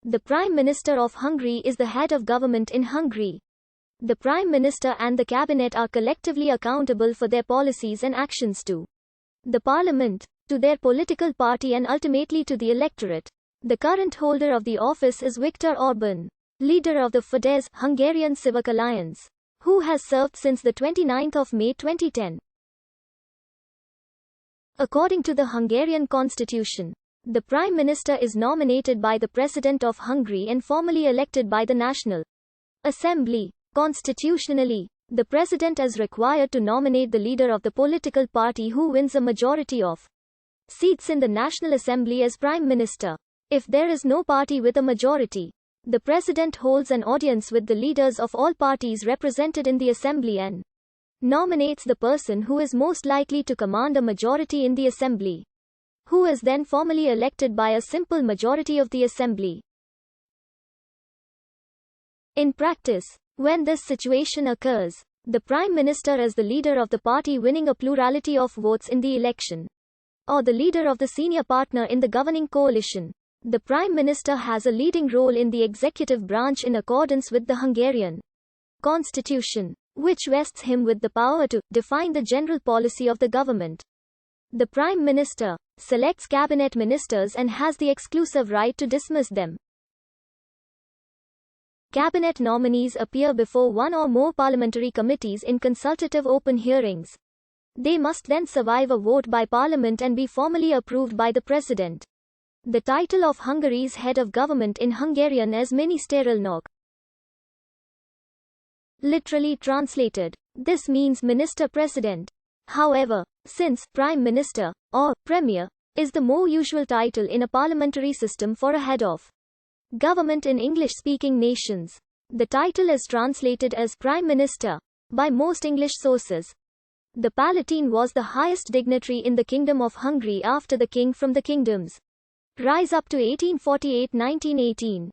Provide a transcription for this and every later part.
The Prime Minister of Hungary is the head of government in Hungary. The Prime Minister and the Cabinet are collectively accountable for their policies and actions to the Parliament, to their political party and ultimately to the electorate. The current holder of the office is Viktor Orbán, leader of the Fidesz Hungarian Civic Alliance, who has served since the 29th of May 2010. According to the Hungarian constitution, the Prime Minister is nominated by the President of Hungary and formally elected by the National Assembly. Constitutionally, the President is required to nominate the leader of the political party who wins a majority of seats in the National Assembly as Prime Minister. If there is no party with a majority, the President holds an audience with the leaders of all parties represented in the Assembly and nominates the person who is most likely to command a majority in the Assembly, who is then formally elected by a simple majority of the Assembly. In practice, when this situation occurs, the Prime Minister is the leader of the party winning a plurality of votes in the election, or the leader of the senior partner in the governing coalition. The Prime Minister has a leading role in the executive branch in accordance with the Hungarian constitution, which vests him with the power to define the general policy of the government. The Prime Minister selects cabinet ministers and has the exclusive right to dismiss them. Cabinet nominees appear before one or more parliamentary committees in consultative open hearings. They must then survive a vote by Parliament and be formally approved by the President. The title of Hungary's head of government in Hungarian is Miniszterelnök. Literally translated, this means Minister-President. However, since Prime Minister, or Premier, is the more usual title in a parliamentary system for a head of government in English-speaking nations, the title is translated as Prime Minister by most English sources. The Palatine was the highest dignitary in the Kingdom of Hungary after the king from the kingdoms rise up to 1848-1918.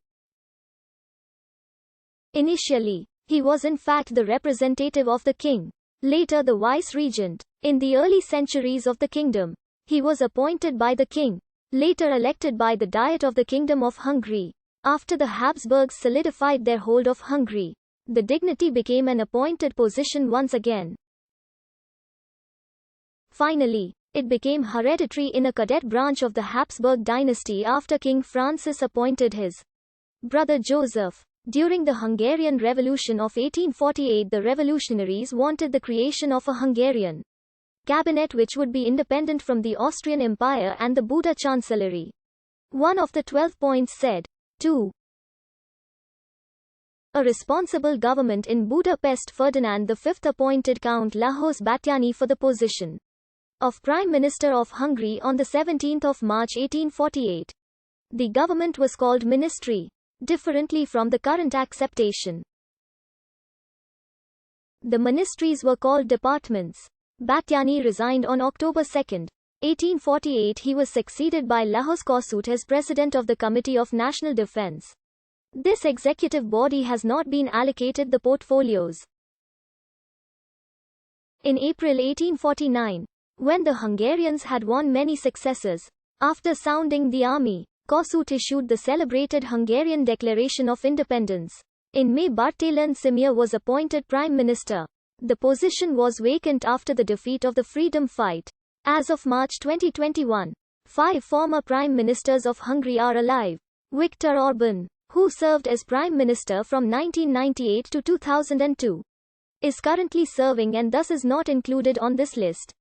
Initially, he was in fact the representative of the king, later the vice-regent. In the early centuries of the kingdom, he was appointed by the king, later elected by the Diet of the Kingdom of Hungary. After the Habsburgs solidified their hold of Hungary, the dignity became an appointed position once again. Finally, it became hereditary in a cadet branch of the Habsburg dynasty after King Francis appointed his brother Joseph. During the Hungarian Revolution of 1848, the revolutionaries wanted the creation of a Hungarian cabinet which would be independent from the Austrian Empire and the Buda Chancellery. One of the 12 points said, 2. A responsible government in Budapest. Ferdinand V appointed Count Lajos Batthyány for the position of Prime Minister of Hungary on 17 March 1848. The government was called Ministry, differently from the current acceptation. The ministries were called departments. Batthyány resigned on October 2, 1848. He was succeeded by Lajos Kossuth as President of the Committee of National Defense. This executive body has not been allocated the portfolios. In April 1849, when the Hungarians had won many successes, after sounding the army, Kossuth issued the celebrated Hungarian Declaration of Independence. In May, Barthelin Simir was appointed Prime Minister. The position was vacant after the defeat of the freedom fight. As of March 2021, 5 former Prime Ministers of Hungary are alive. Viktor Orbán, who served as Prime Minister from 1998 to 2002, is currently serving and thus is not included on this list.